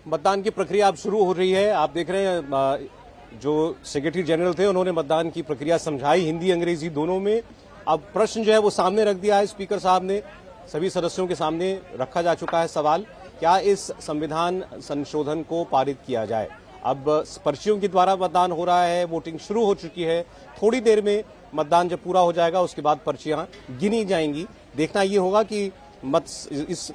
मतदान की प्रक्रिया अब शुरू हो रही है। आप देख रहे हैं जो सेक्रेटरी जनरल थे उन्होंने मतदान की प्रक्रिया समझाई हिंदी अंग्रेजी दोनों में। अब प्रश्न जो है वो सामने रख दिया है स्पीकर साहब ने, सभी सदस्यों के सामने रखा जा चुका है सवाल, क्या इस संविधान संशोधन को पारित किया जाए। अब पर्चियों के द्वारा मतदान हो रहा है, वोटिंग शुरू हो चुकी है। थोड़ी देर में मतदान जब पूरा हो जाएगा उसके बाद पर्चियां गिनी जाएंगी। देखना ये होगा कि इस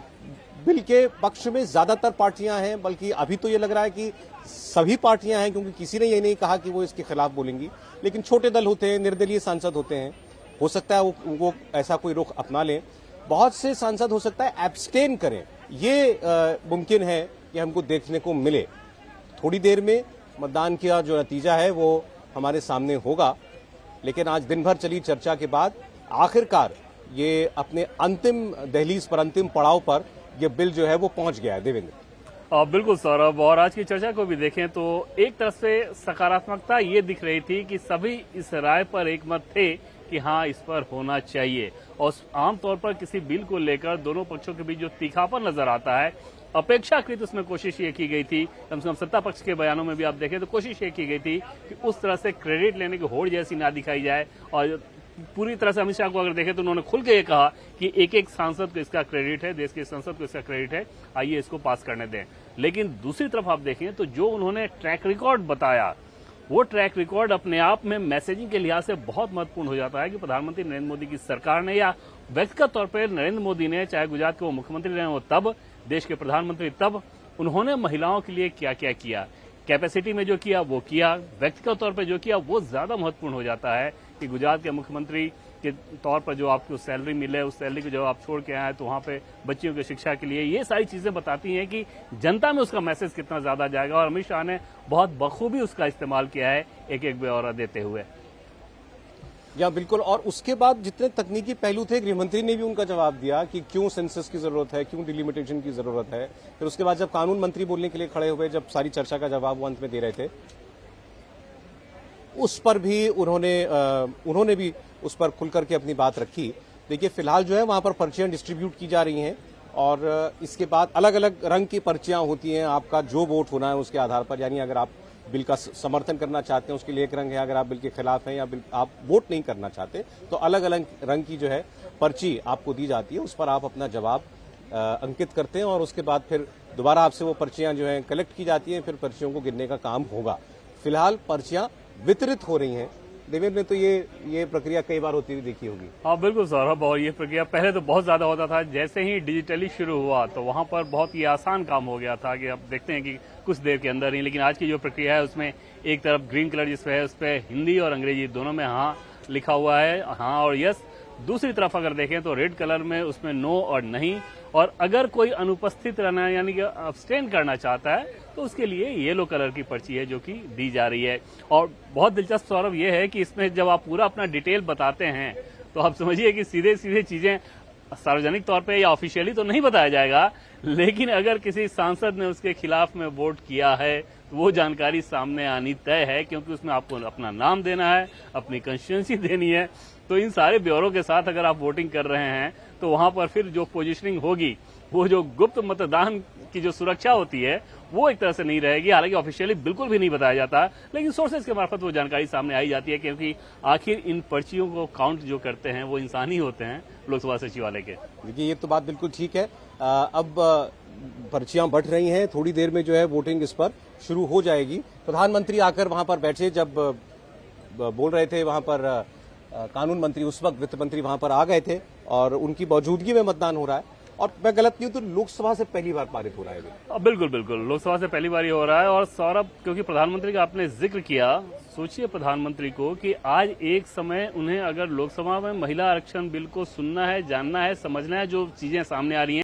बिल के पक्ष में ज्यादातर पार्टियां हैं, बल्कि अभी तो ये लग रहा है कि सभी पार्टियां हैं, क्योंकि किसी ने ये नहीं कहा कि वो इसके खिलाफ बोलेंगी। लेकिन छोटे दल होते हैं, निर्दलीय सांसद होते हैं, हो सकता है वो ऐसा कोई रुख अपना लें। बहुत से सांसद हो सकता है एब्सटेन करें, ये मुमकिन है कि हमको देखने को मिले। थोड़ी देर में मतदान का जो नतीजा है वो हमारे सामने होगा। लेकिन आज दिन भर चली चर्चा के बाद आखिरकार ये अपने अंतिम दहलीज पर, अंतिम पड़ाव पर ये बिल जो है वो पहुंच गया है। देवेंद्र, बिल्कुल सौरभ, और आज की चर्चा को भी देखें तो एक तरफ से सकारात्मकता ये दिख रही थी कि सभी इस राय पर एकमत थे कि हाँ इस पर होना चाहिए। और आमतौर पर किसी बिल को लेकर दोनों पक्षों के बीच जो तीखापन नजर आता है, अपेक्षाकृत उसमें कोशिश ये की गई थी, कम से कम सत्ता पक्ष के बयानों में भी आप देखें तो कोशिश ये की गई थी कि उस तरह से क्रेडिट लेने की होड़ जैसी ना दिखाई जाए। और पूरी तरह से अमित शाह को अगर देखें तो उन्होंने खुल के ये कहा कि एक एक सांसद को इसका क्रेडिट है, देश के संसद को इसका क्रेडिट है, आइए इसको पास करने दें। लेकिन दूसरी तरफ आप देखें तो जो उन्होंने ट्रैक रिकॉर्ड बताया, वो ट्रैक रिकॉर्ड अपने आप में मैसेजिंग के लिहाज से बहुत महत्वपूर्ण हो जाता है कि प्रधानमंत्री नरेंद्र मोदी की सरकार ने या व्यक्तिगत तौर पर नरेंद्र मोदी ने, चाहे गुजरात के वो मुख्यमंत्री रहे हो तब, देश के प्रधानमंत्री तब, उन्होंने महिलाओं के लिए क्या क्या किया, कैपेसिटी में जो किया वो किया, व्यक्तिगत तौर पर जो किया वो ज्यादा महत्वपूर्ण हो जाता है कि गुजरात के मुख्यमंत्री के तौर पर जो आपको सैलरी मिले, उस सैलरी को जब आप छोड़ के आए तो वहां पे बच्चियों की शिक्षा के लिए, ये सारी चीजें बताती हैं कि जनता में उसका मैसेज कितना ज्यादा जाएगा। और अमित शाह ने बहुत बखूबी उसका इस्तेमाल किया है, एक एक ब्यौरा देते हुए। या बिल्कुल, और उसके बाद जितने तकनीकी पहलू थे गृहमंत्री ने भी उनका जवाब दिया कि क्यों सेंसस की जरूरत है, क्यों डिलिमिटेशन की जरूरत है। फिर उसके बाद जब कानून मंत्री बोलने के लिए खड़े हुए, जब सारी चर्चा का जवाब वो अंत में दे रहे थे, उस पर भी उन्होंने भी उस पर खुलकर के अपनी बात रखी। देखिए फिलहाल जो है वहां पर पर्चियां डिस्ट्रीब्यूट की जा रही हैं और इसके बाद अलग अलग रंग की पर्चियां होती हैं। आपका जो वोट होना है उसके आधार पर, यानी अगर आप बिल का समर्थन करना चाहते हैं उसके लिए एक रंग है, अगर आप बिल के खिलाफ हैं या बिल आप वोट नहीं करना चाहते तो अलग अलग रंग की जो है पर्ची आपको दी जाती है। उस पर आप अपना जवाब अंकित करते हैं और उसके बाद फिर दोबारा आपसे वो पर्चियां जो है कलेक्ट की जाती हैं, फिर पर्चियों को गिनने का काम होगा। फिलहाल पर्चियां वितरित हो रही हैं। देवेंद्र ने तो ये प्रक्रिया कई बार होती हुई देखी होगी। हाँ बिल्कुल सौरभ, और ये प्रक्रिया पहले तो बहुत ज्यादा होता था, जैसे ही डिजिटली शुरू हुआ तो वहां पर बहुत ही आसान काम हो गया था कि अब देखते हैं कि कुछ देर के अंदर ही। लेकिन आज की जो प्रक्रिया है उसमें एक तरफ ग्रीन कलर जिस पे है उस पर हिंदी और अंग्रेजी दोनों में हाँ लिखा हुआ है, हाँ और यस। दूसरी तरफ अगर देखें तो रेड कलर में उसमें नो और नहीं, और अगर कोई अनुपस्थित रहना यानी कि अब्सटेन करना चाहता है तो उसके लिए येलो कलर की पर्ची है जो कि दी जा रही है। और बहुत दिलचस्प सौरभ ये है कि इसमें जब आप पूरा अपना डिटेल बताते हैं तो आप समझिए कि सीधे सीधे चीजें सार्वजनिक तौर पे या ऑफिशियली तो नहीं बताया जाएगा, लेकिन अगर किसी सांसद ने उसके खिलाफ में वोट किया है तो वो जानकारी सामने आनी तय है, क्योंकि उसमें आपको अपना नाम देना है, अपनी कंस्टिट्यूएंसी देनी है। तो इन सारे ब्यौरों के साथ अगर आप वोटिंग कर रहे हैं तो वहां पर फिर जो पोजीशनिंग होगी, वो जो गुप्त मतदान की जो सुरक्षा होती है वो एक तरह से नहीं रहेगी। हालांकि ऑफिशियली बिल्कुल भी नहीं बताया जाता, लेकिन सोर्सेज के मार्फत वो जानकारी सामने आई जाती है, क्योंकि आखिर इन पर्चियों को काउंट जो करते हैं वो इंसान ही होते हैं, लोकसभा सचिवालय के। देखिए ये तो बात बिल्कुल ठीक है। अब पर्चियां बढ़ रही हैं, थोड़ी देर में जो है वोटिंग इस पर शुरू हो जाएगी। प्रधानमंत्री आकर वहां पर बैठे, जब बोल रहे थे वहां पर कानून मंत्री, उस वक्त वित्त मंत्री वहां पर आ गए थे और उनकी मौजूदगी में मतदान हो रहा है। और मैं गलत नहीं हूं तो लोकसभा से पहली बार पारित हो रहा है। बिल्कुल बिल्कुल, लोकसभा से पहली बार ही हो रहा है। और सौरभ, क्योंकि प्रधानमंत्री का आपने जिक्र किया, सोचिए प्रधानमंत्री को कि आज एक समय उन्हें अगर लोकसभा में महिला आरक्षण बिल को सुनना है, जानना है, समझना है, जो चीजें सामने आ रही हैं